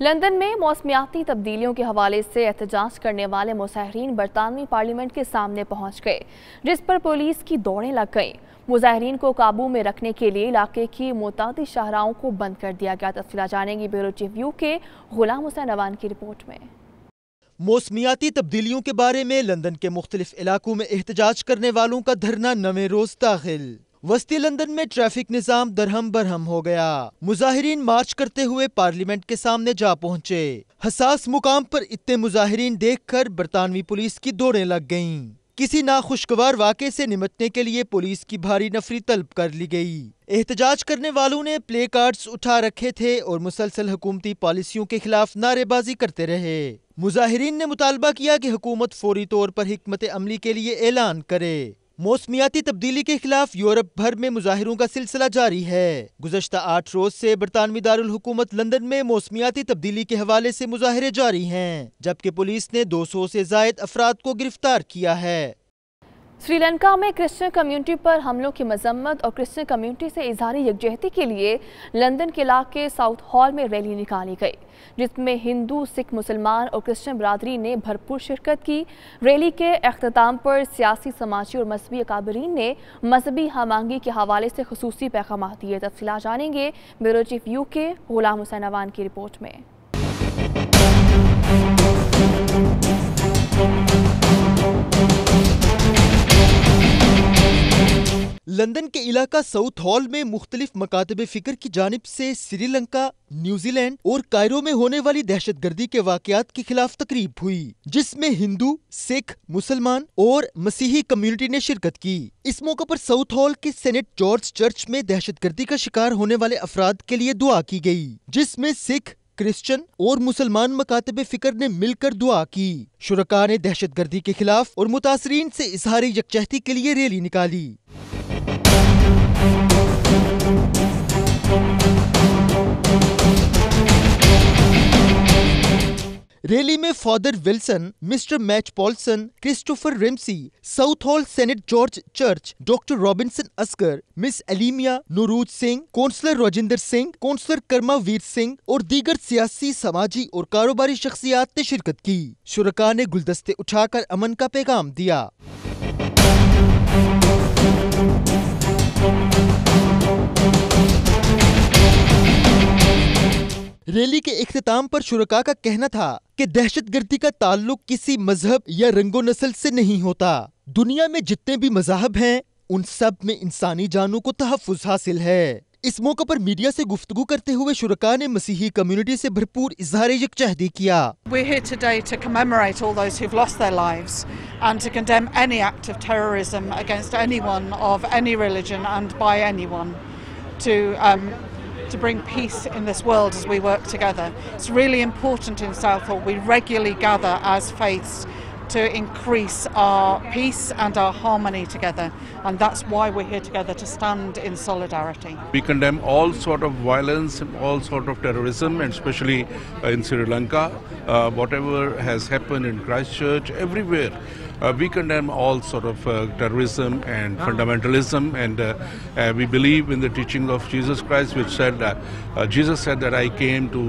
London میں موسمیاتی تبدیلیوں کے حوالے سے احتجاج کرنے والے مظاہرین برطانوی پارلیمنٹ کے سامنے پہنچ گئے، جس پر پولیس کی دوڑیں لگ گئیں۔ مظاہرین کو قابو میں رکھنے کے لیے علاقے کی متعدد شاہراہوں کو بند کر دیا گیا۔ تفصیلات جانیں گے بیورو چیف ویو کے غلام حسین اوان کی رپورٹ میں۔ موسمیاتی تبدیلیوں کے بارے میں لندن کے مختلف علاقوں میں احتجاج کرنے والوں کا دھرنا نویں روز داخل۔ وسطی لندن میں ٹریفک نظام درہم برہم ہو گیا۔ مظاہرین مارچ کرتے ہوئے پارلیمنٹ کے سامنے جا پہنچے۔ حساس مقام پر اتنے مظاہرین دیکھ کر برطانوی پولیس کی دوڑیں لگ گئیں۔ کسی ناخوشگوار واقعے سے نمٹنے کے لیے پولیس کی بھاری نفری طلب کر لی گئی۔ احتجاج کرنے والوں نے پلے کارڈز اٹھا رکھے تھے اور مسلسل حکومتی پالیسیوں کے خلاف نعرے بازی کرتے رہے۔ مظاہرین نے مطالبہ کیا کہ حکومت فوری طور پر حکمت عملی کے لیے اعلان کرے۔ موسمیاتی تبدیلی کے خلاف یورپ بھر میں مظاہروں کا سلسلہ جاری ہے۔ گزشتہ 8 روز سے برطانوی دارالحکومت لندن میں موسمیاتی تبدیلی کے حوالے سے مظاہرے جاری ہیں، جبکہ پولیس نے 200 سے زائد افراد کو گرفتار کیا ہے۔ سری لنکا میں کرسچن کمیونٹی پر حملوں کی مذمت اور کرسچن کمیونٹی سے اظہار یکجہتی کے لیے لندن کے علاقے ساؤتھ ہال میں ریلی نکالی گئی، جس میں ہندو، سکھ، مسلمان اور کرسچن برادری نے بھرپور شرکت کی۔ ریلی کے اختتام پر سیاسی، سماجی اور مذہبی اکابرین نے مذہبی ہم آہنگی کے حوالے سے خصوصی پیغامات دیے۔ تفصیلات جانیں گے بیورو چیف ویو کے غلام حسین اوان کی رپورٹ میں۔ لندن کے علاقہ ساؤتھ ہال میں مختلف مکاتب فکر کی جانب سے سری لنکا، نیوزی لینڈ اور کائرو میں ہونے والی دہشت گردی کے واقعات کے خلاف تقریب ہوئی، جس میں ہندو، سکھ، مسلمان اور مسیحی کمیونٹی نے شرکت کی۔ اس موقع پر ساؤتھ ہال کے سینٹ جارج چرچ میں دہشت گردی کا شکار ہونے والے افراد کے لیے دعا کی گئی، جس میں سکھ، کرسچن اور مسلمان مکاتب فکر نے مل کر دعا کی۔ شرکاء نے دہشت گردی کے خلاف اور متاثرین سے اظہار یکجہتی کے لیے ریلی نکالی۔ ریلی میں Father Wilson, Mister Mitch Paulson, Christopher Ramsey, South Hall Saint George church, Doctor Robinson Oscar, Miss ایلیمیا نوروج سنگھ، کونسلر راجندر سنگھ، کونسلر کرما ویر سنگھ اور دیگر سیاسی، سماجی اور کاروباری شخصیات نے شرکت کی۔ شرکاء نے گلدستے اٹھا کر امن کا پیغام دیا۔ ریلی کے اختتام پر شرکاء کا کہنا تھا کہ دہشت گردی کا تعلق کسی مذہب یا رنگ و نسل سے نہیں ہوتا۔ دنیا میں جتنے بھی مذاہب ہیں ان سب میں انسانی جانوں کو تحفظ حاصل ہے۔ اس موقع پر میڈیا سے گفتگو کرتے ہوئے شرکاء نے مسیحی کمیونٹی سے بھرپور اظہار یکجہتی کیا۔ We're here today to commemorate all those who've lost their lives and to condemn any act of terrorism against anyone of any religion and by anyone to bring peace in this world as we work together. It's really important in Southall. We regularly gather as faiths to increase our peace and our harmony together, and that's why we're here together, to stand in solidarity. We condemn all sort of violence, all sort of terrorism, and especially in Sri Lanka, whatever has happened in Christchurch, everywhere. We condemn all sort of terrorism and fundamentalism, and we believe in the teaching of Jesus Christ, which said that Jesus said that I came to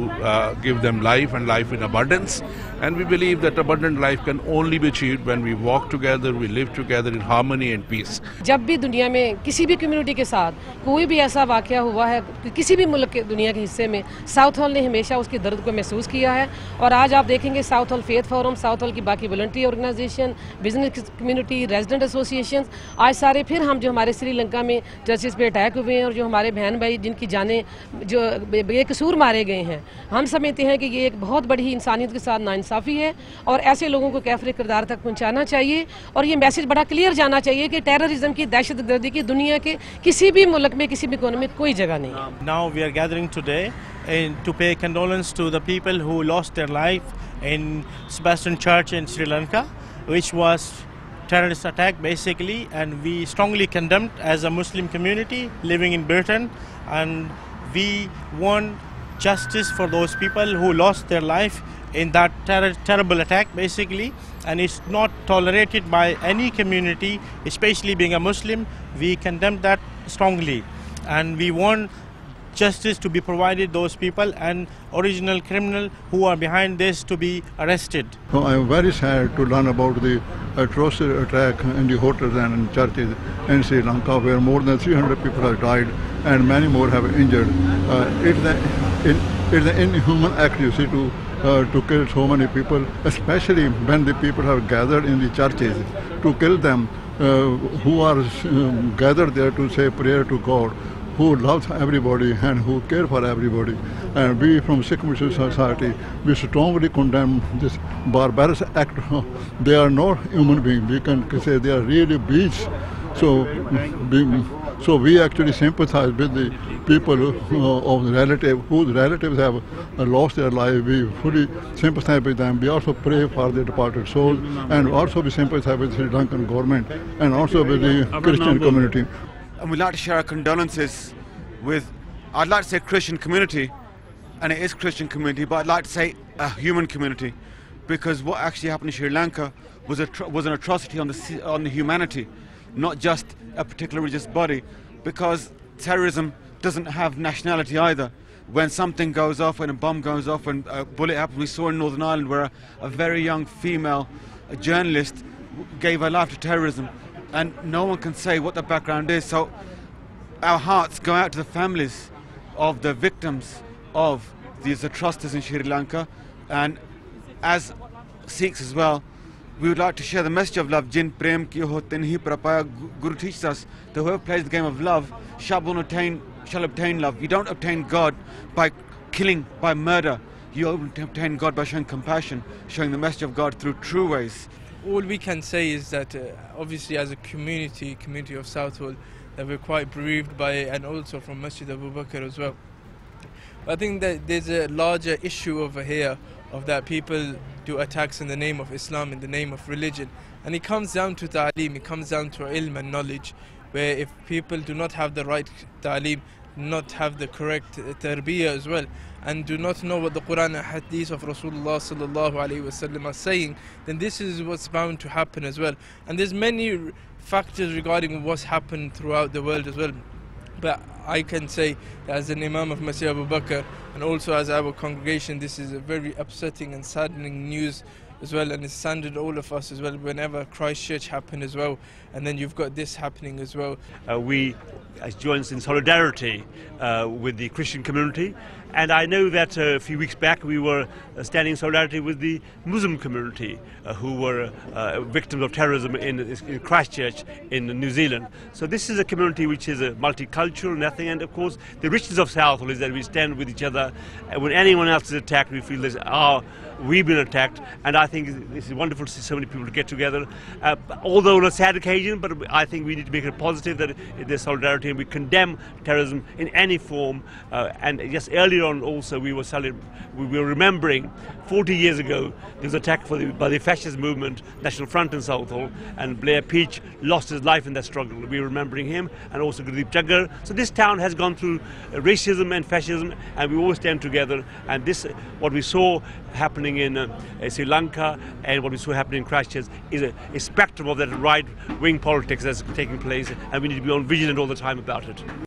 give them life and life in abundance, and we believe that abundant life can only be achieved when we walk together, we live together in harmony and peace. جب بھی دنیا میں کسی بھی community کے ساتھ کوئی بھی ایسا واقعہ ہوا ہے کسی بھی ملک کے دنیا کے حصے میں، ساؤتھ ہال نے ہمیشہ اس کے درد کو محسوس کیا ہے، اور آج آپ دیکھیں گے Southall faith forum, Southall کی باقی voluntary organisation, business community, resident associations, آج سارے پھر ہم جو ہمارے سری لنکا میں چرچز پہ اٹیک ہوئے ہیں اور جو ہمارے بہن بھائی جن کی جانیں جو بے قصور مارے گئے ہیں، ہم سمجھتے ہیں کہ یہ ایک بہت بڑی انسانیت کے ساتھ ناانصافی ہے، اور ایسے لوگوں کو کیفر کردار تک پہنچانا چاہیے، اور یہ میسج بڑا کلیئر جانا چاہیے کہ ٹیررزم کی، دہشت گردی کی دنیا کے کسی بھی ملک میں، کسی بھی کونے میں کوئی جگہ نہیں ہے۔ Now we are gathering today to pay condolence to the people who lost their life in Sebastian Church in Sri Lanka, which was terrorist attack basically, and we strongly condemned as a Muslim community living in Britain, and we want justice for those people who lost their life in that terrible attack basically, and it's not tolerated by any community, especially being a Muslim. We condemn that strongly, and we want justice to be provided those people and original criminal who are behind this to be arrested. So I am very sad to learn about the atrocious attack in the hotels and churches in Sri Lanka, where more than 300 people have died and many more have injured. It's an inhuman act, you see, to kill so many people, especially when the people have gathered in the churches, to kill them who are gathered there to say prayer to God, who loves everybody and who care for everybody. And we from Sikh Muslim Society, we strongly condemn this barbarous act. They are not human beings. We can say they are really beasts. So we actually sympathize with the people of the relative whose relatives have lost their life. We fully sympathize with them. We also pray for the departed souls, and also we sympathize with the Sri Lankan government and also with the Christian community. And we'd like to share our condolences with, I'd like to say Christian community, and it is Christian community, but I'd like to say a human community, because what actually happened in Sri Lanka was an atrocity on the humanity, not just a particular religious body, because terrorism doesn't have nationality either. When something goes off, when a bomb goes off, when a bullet happens, we saw in Northern Ireland where a very young female journalist gave her life to terrorism, and no one can say what the background is. So our hearts go out to the families of the victims of these atrocities in Sri Lanka, and as Sikhs as well, we would like to share the message of love. Jin prem ki ho tinhi prapaya. Guru teaches us that whoever plays the game of love shall obtain love. You don't obtain God by killing, by murder. You obtain God by showing compassion, showing the message of God through true ways. All we can say is that obviously as a community of Southall, that we're quite bereaved by it, and also from Masjid Abu Bakr as well. But I think that there's a larger issue over here of that people do attacks in the name of Islam, in the name of religion. And it comes down to ta'aleem, it comes down to ilm and knowledge, where if people do not have the right ta'aleem, not have the correct tarbiyah as well, and do not know what the Quran and Hadith of Rasulullah sallallahu alaihi wasallam are saying, then this is what's bound to happen as well. And there's many factors regarding what's happened throughout the world as well. But I can say that as an Imam of Masjid Abu Bakr, and also as our congregation, this is a very upsetting and saddening news as well, and it's saddened all of us as well whenever Christchurch happened as well, and then you've got this happening as well. We join in solidarity with the Christian community, and I know that a few weeks back we were standing in solidarity with the Muslim community who were victims of terrorism in Christchurch in New Zealand. So this is a community which is multicultural and everything, and of course the richness of Southall is that we stand with each other, and when anyone else is attacked we feel that we've been attacked, and I think this is wonderful to see so many people get together, although on a sad occasion, but I think we need to make it positive that there's solidarity, and we condemn terrorism in any form. And just earlier on also we were remembering 40 years ago there was an attack by the fascist movement, National Front in Southall, and Blair Peach lost his life in that struggle. We're remembering him, and also Gurdeep Chaggar. So this town has gone through racism and fascism, and we all stand together, and this, what we saw happening in Sri Lanka and what we saw happening in Christchurch is a spectrum of that right-wing politics that's taking place, and we need to be on vigilant all the time about it.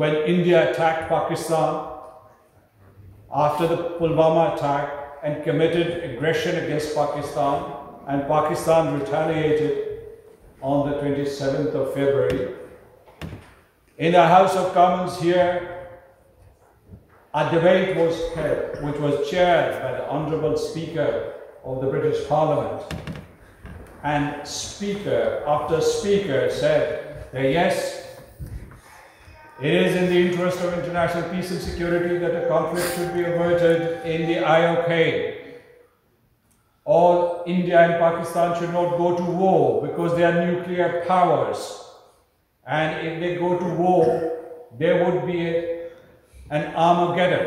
When India attacked Pakistan after the Pulwama attack and committed aggression against Pakistan, and Pakistan retaliated on the 27th of February, In the House of Commons here, a debate was held, which was chaired by the Honourable Speaker of the British Parliament. And speaker after speaker said that yes, it is in the interest of international peace and security that a conflict should be averted in the IOK. All India and Pakistan should not go to war because they are nuclear powers. And if they go to war, there would be an Armageddon.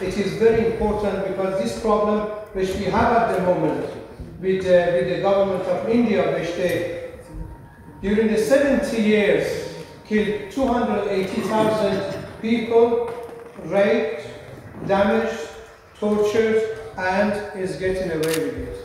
It is very important because this problem which we have at the moment with the government of India, which they during the 70 years killed 280,000 people, raped, damaged, tortured, and is getting away with it.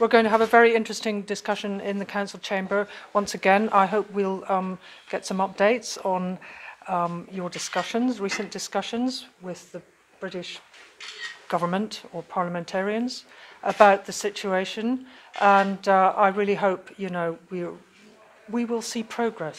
We're going to have a very interesting discussion in the council chamber. Once again, I hope we'll get some updates on your discussions, recent discussions with the British government or parliamentarians about the situation, and I really hope, you know, we will see progress.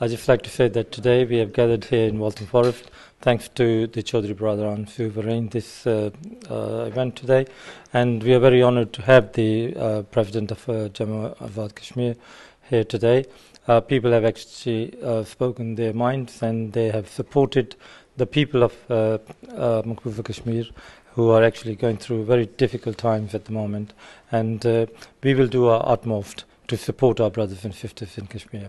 I'd just like to say that today we have gathered here in Waltham Forest thanks to the Chaudhry Brotherans who've arranged this event today, and we are very honoured to have the President of Jammu Azad Kashmir here today. People have actually spoken their minds, and they have supported the people of Maqbooza Kashmir, who are actually going through very difficult times at the moment, and we will do our utmost to support our brothers and sisters in Kashmir.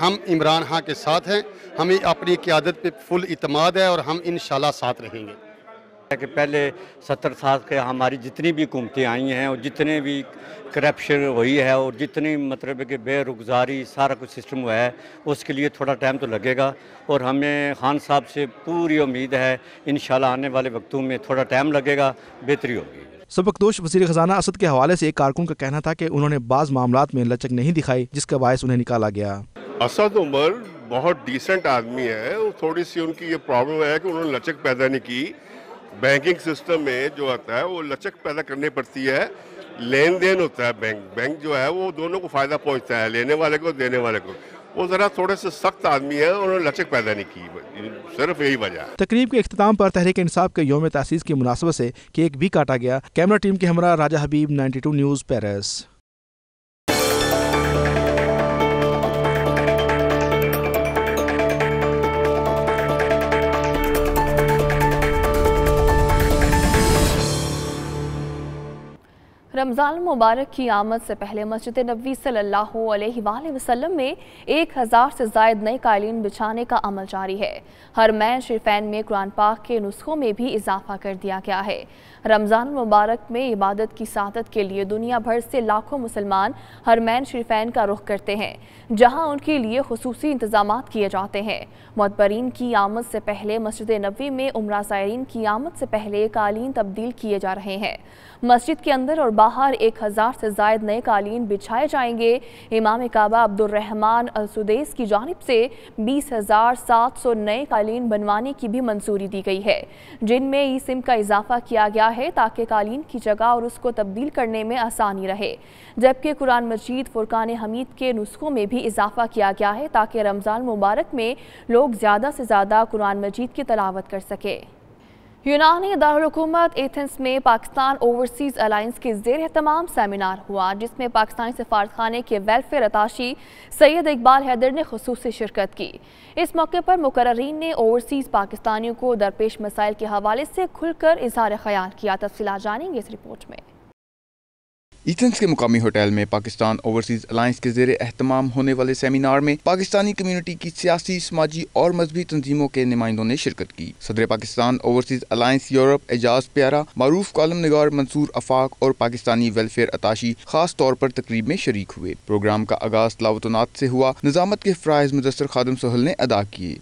ہم عمران خان کے ساتھ ہیں، ہمیں اپنی قیادت پہ فل اعتماد ہے اور ہم انشاءاللہ ساتھ رہیں گے. کہ پہلے 70 سال کے ہماری جتنی بھی حکومتیں آئی ہیں اور جتنے بھی کرپشن ہوئی ہے اور جتنی مطلب ہے کہ بے روزگاری سارا کچھ سسٹم ہوا ہے، اس کے لیے تھوڑا ٹائم تو لگے گا اور ہمیں خان صاحب سے پوری امید ہے انشاءاللہ آنے والے وقتوں میں تھوڑا ٹائم لگے گا، بہتری ہوگی. سبکدوش وزیر خزانہ اسد کے حوالے سے ایک کارکن کا کہنا تھا کہ انہوں نے بعض معاملات میں لچک نہیں دکھائی جس کا باعث انہیں نکالا گیا. اسد عمر بہت ڈیسنٹ آدمی ہے، تھوڑی سی ان کی یہ پرابلم ہے کہ انہوں نے لچک پیدا نہیں کی. بینکنگ سسٹم میں جو آتا ہے وہ لچک پیدا کرنی پڑتی ہے، لین دین ہوتا ہے، بینک جو ہے وہ دونوں کو فائدہ پہنچتا ہے، لینے والے کو دینے والے کو. وہ ذرا تھوڑے سے سخت آدمی ہے، انہوں نے لچک پیدا نہیں کی، صرف یہی وجہ ہے. تقریب کے اختتام پر تحریک انصاف کے یوم تاسیس کی مناسبت سے کیک بھی کاٹا گیا. کیمرہ ٹیم کے ہمراہ راجہ حبیب، 92 نیوز، پیرس. رمضان المبارک کی آمد سے پہلے مسجد نبوی صلی اللہ علیہ وآلہ وسلم میں 1000 سے زائد نئے قالین بچھانے کا عمل جاری ہے. حرمین شریفین میں قرآن پاک کے نسخوں میں بھی اضافہ کر دیا گیا ہے. رمضان المبارک میں عبادت کی سعادت کے لیے دنیا بھر سے لاکھوں مسلمان حرمین شریفین کا رخ کرتے ہیں، جہاں ان کے لیے خصوصی انتظامات کیے جاتے ہیں. معتبرین کی آمد سے پہلے مسجد نبوی میں عمرہ زائرین کی آمد سے پہلے قالین تبدیل کیے جا رہے ہیں. مسجد کے اندر اور باہر 1000 سے زائد نئے قالین بچھائے جائیں گے. امام کعبہ عبدالرحمن السدیس کی جانب سے 20,700 نئے قالین بنوانے کی بھی منظوری دی گئی ہے، جن میں ای سم کا اضافہ کیا گیا ہے تاکہ قالین کی جگہ اور اس کو تبدیل کرنے میں آسانی رہے. جبکہ قرآن مجید فرقان حمید کے نسخوں میں بھی اضافہ کیا گیا ہے تاکہ رمضان مبارک میں لوگ زیادہ سے زیادہ قرآن مجید کی تلاوت کر سکے. یونانی دارالحکومت ایتھنز میں پاکستان اوورسیز الائنس کے زیر اہتمام سیمینار ہوا، جس میں پاکستانی سفارتخانے کے ویلفیئر اتاشی سید اقبال حیدر نے خصوصی شرکت کی. اس موقع پر مقررین نے اوورسیز پاکستانیوں کو درپیش مسائل کے حوالے سے کھل کر اظہار خیال کیا. تفصیلات جانیں گے اس رپورٹ میں. ایتھنز کے مقامی ہوٹل میں پاکستان اوورسیز الائنس کے زیر اہتمام ہونے والے سیمینار میں پاکستانی کمیونٹی کی سیاسی، سماجی اور مذہبی تنظیموں کے نمائندوں نے شرکت کی. صدر پاکستان اوورسیز الائنس یورپ اعجاز پیارا، معروف کالم نگار منصور آفاق اور پاکستانی ویلفیئر اتاشی خاص طور پر تقریب میں شریک ہوئے. پروگرام کا آغاز تلاوت و نعت سے ہوا. نظامت کے فرائض مدثر خادم سہل نے ادا کیے.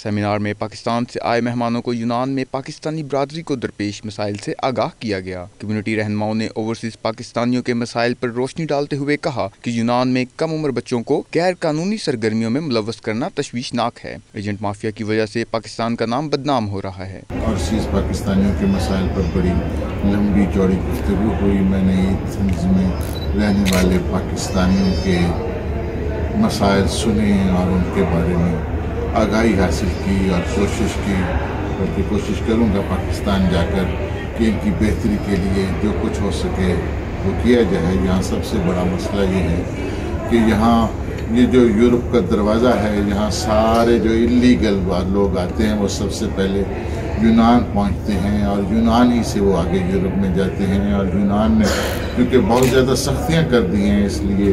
سیمینار میں پاکستان سے آئے مہمانوں کو یونان میں پاکستانی برادری کو درپیش مسائل سے آگاہ کیا گیا. کمیونٹی رہنماؤں نے اوورسیز پاکستانیوں کے مسائل پر روشنی ڈالتے ہوئے کہا کہ یونان میں کم عمر بچوں کو غیر قانونی سرگرمیوں میں ملوث کرنا تشویشناک ہے. ایجنٹ مافیا کی وجہ سے پاکستان کا نام بدنام ہو رہا ہے. اوورسیز پاکستانیوں کے مسائل پر بڑی لمبی چوڑی گفتگو ہوئی. میں نے ایتھنز میں رہنے والے پاکستانیوں کے مسائل سنے اور ان کے بارے میں آگاہی حاصل کی اور کوشش کی، بلکہ کوشش کروں گا پاکستان جا کر کہ ان کی بہتری کے لیے جو کچھ ہو سکے وہ کیا جائے. یہاں سب سے بڑا مسئلہ یہ ہے کہ یہاں یہ جو یورپ کا دروازہ ہے، یہاں سارے جو انلیگل لوگ آتے ہیں وہ سب سے پہلے یونان پہنچتے ہیں اور یونان ہی سے وہ آگے یورپ میں جاتے ہیں. اور یونان نے کیونکہ بہت زیادہ سختیاں کر دی ہیں، اس لیے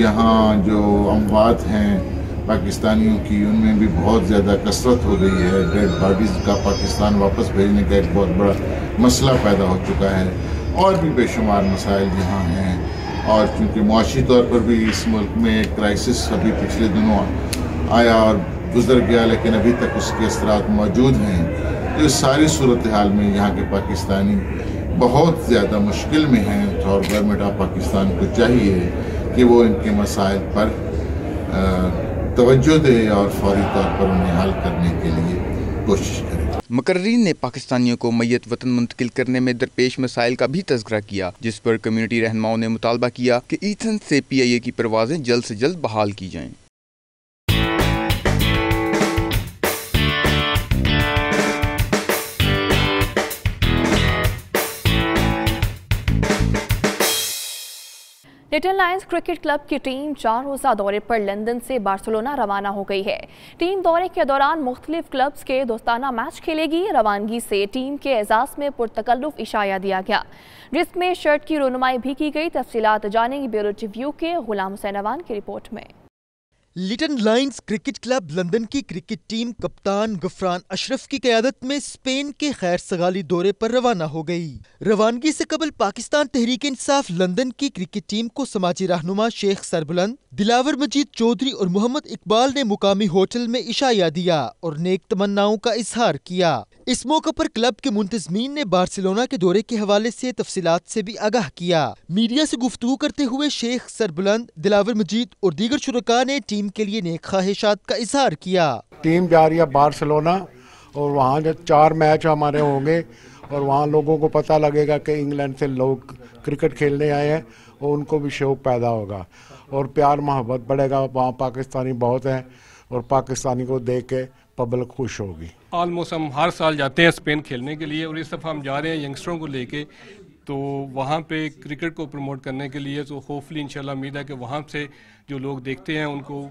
یہاں جو اموات ہیں پاکستانیوں کی ان میں بھی بہت زیادہ کثرت ہو گئی ہے. ڈیڈ باڈیز کا پاکستان واپس بھیجنے کا ایک بہت بڑا مسئلہ پیدا ہو چکا ہے. اور بھی بے شمار مسائل یہاں ہیں، اور چونکہ معاشی طور پر بھی اس ملک میں ایک کرائسس ابھی پچھلے دنوں آیا اور گزر گیا، لیکن ابھی تک اس کے اثرات موجود ہیں. تو اس ساری صورتحال میں یہاں کے پاکستانی بہت زیادہ مشکل میں ہیں اور گورنمنٹ آف پاکستان کو چاہیے کہ وہ ان کے مسائل پر توجہ دے اور فوری طور پر انہیں حل کرنے کے لیے کوشش کرے. مقررین نے پاکستانیوں کو میت وطن منتقل کرنے میں درپیش مسائل کا بھی تذکرہ کیا، جس پر کمیونٹی رہنماؤں نے مطالبہ کیا کہ ایتھنز سے PIA کی پروازیں جلد سے جلد بحال کی جائیں۔ لٹل لائنز کرکٹ کلب کی ٹیم 4 روزہ دورے پر لندن سے بارسلونہ روانہ ہو گئی ہے۔ ٹیم دورے کے دوران مختلف کلبز کے دوستانہ میچ کھیلے گی۔ روانگی سے ٹیم کے اعزاز میں پرتکلف عشایہ دیا گیا، جس میں شرٹ کی رونمائی بھی کی گئی۔ تفصیلات جانیں گے بیورو ریویو کے غلام حسین اوان کی رپورٹ میں۔ Lytton lines cricket club London کی کرکٹ ٹیم کپتان غفران اشرف کی قیادت میں اسپین کے خیر سگالی دورے پر روانہ ہو گئی۔ روانگی سے قبل پاکستان تحریک انصاف لندن کی کرکٹ ٹیم کو سماجی رہنما شیخ سربلند، دلاور مجید چودھری اور محمد اقبال نے مقامی ہوٹل میں عشایہ دیا اور نیک تمناؤں کا اظہار کیا۔ اس موقع پر کلب کے منتظمین نے بارسلونہ کے دورے کے حوالے سے تفصیلات سے بھی آگاہ کیا۔ میڈیا سے گفتگو کرتے ہوئے شیخ سربلند، دلاور مجید اور دیگر شرکاء نے ٹیم کے لیے نیک خواہشات کا اظہار کیا۔ ٹیم جا رہی ہے بارسلونہ اور وہاں جو 4 میچ ہمارے ہوں گے اور وہاں لوگوں کو پتہ لگے گا کہ انگلینڈ سے لوگ کرکٹ کھیلنے آئے ہیں اور ان کو بھی شوق پیدا ہوگا اور پیار محبت بڑھے گا۔ وہاں پاکستانی بہت ہیں اور پاکستانی کو دیکھ کے پبلک خوش ہوگی۔ آلموسٹ ہم ہر سال جاتے ہیں اسپین کھیلنے کے لیے اور اس دفعہ ہم جا رہے ہیں ینگسٹروں کو لے کے، تو وہاں پہ کرکٹ کو پروموٹ کرنے کے لیے، تو ہوپفلی انشاءاللہ امید ہے کہ وہاں سے جو لوگ دیکھتے ہیں ان کو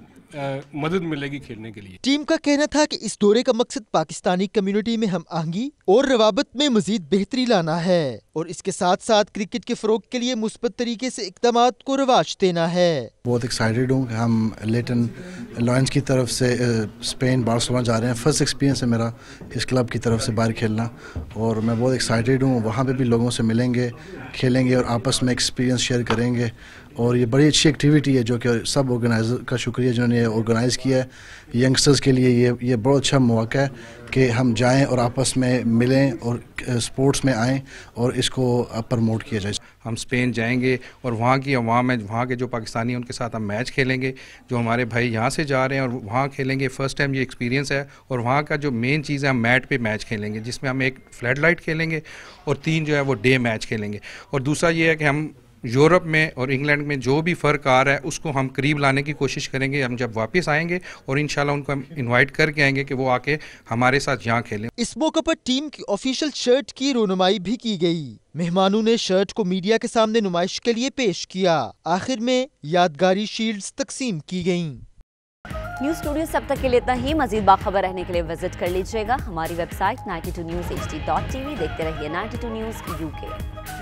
مدد ملے گی کھیلنے کے لیے۔ ٹیم کا کہنا تھا کہ اس دورے کا مقصد پاکستانی کمیونٹی میں ہم آہنگی اور روابط میں مزید بہتری لانا ہے اور اس کے ساتھ ساتھ کرکٹ کے فروغ کے لیے مثبت طریقے سے اقدامات کو رواج دینا ہے۔ بہت ایکسائٹیڈ ہوں کہ ہم لٹن لائنز کی طرف سے اسپین بارسلونہ جا رہے ہیں۔ فرسٹ ایکسپیرینس ہے میرا اس کلب کی طرف سے باہر کھیلنا اور میں بہت ایکسائٹیڈ ہوں۔ وہاں پہ بھی لوگوں سے ملیں گے، کھیلیں گے اور آپس میں ایکسپیرینس شیئر کریں گے اور یہ بڑی اچھی ایکٹیویٹی ہے جو کہ سب آرگنائزر کا شکریہ جنہوں نے آرگنائز کیا ہے۔ ینگسٹرز کے لیے یہ بہت اچھا مواقع ہے کہ ہم جائیں اور آپس میں ملیں اور سپورٹس میں آئیں اور اس کو پروموٹ کیا جائے۔ ہم اسپین جائیں گے اور وہاں کی عوام میں وہاں کے جو پاکستانی ہیں ان کے ساتھ ہم میچ کھیلیں گے، جو ہمارے بھائی یہاں سے جا رہے ہیں اور وہاں کھیلیں گے۔ فرسٹ ٹائم یہ ایکسپیرینس ہے اور وہاں کا جو مین چیز ہے ہم میٹ پہ میچ کھیلیں گے، جس میں ہم ایک فلڈ لائٹ کھیلیں گے اور 3 جو ہے وہ ڈے میچ کھیلیں گے۔ اور دوسرا یہ ہے کہ ہم یورپ میں اور انگلینڈ میں جو بھی فرق آ رہا ہے اس کو ہم قریب لانے کی کوشش کریں گے۔ ہم جب واپس آئیں گے اور انشاءاللہ ان کو ہم انوائٹ کر کے آئیں گے کہ وہ آ کے ہمارے ساتھ یہاں کھیلیں۔ اس موقع پر ٹیم کی آفیشیل شرٹ کی رونمائی بھی کی گئی۔ مہمانوں نے شرٹ کو میڈیا کے سامنے نمائش کے لیے پیش کیا۔ آخر میں یادگاری شیلڈز تقسیم کی گئیں۔ نیوز اسٹوڈیو سے اب تک کے لیے اتنا ہی۔ مزید باخبر رہنے کے لیے وزٹ کر لیجیے گا ہماری ویب سائٹ 92newshd.tv۔ دیکھتے رہیے 92 نیوز UK۔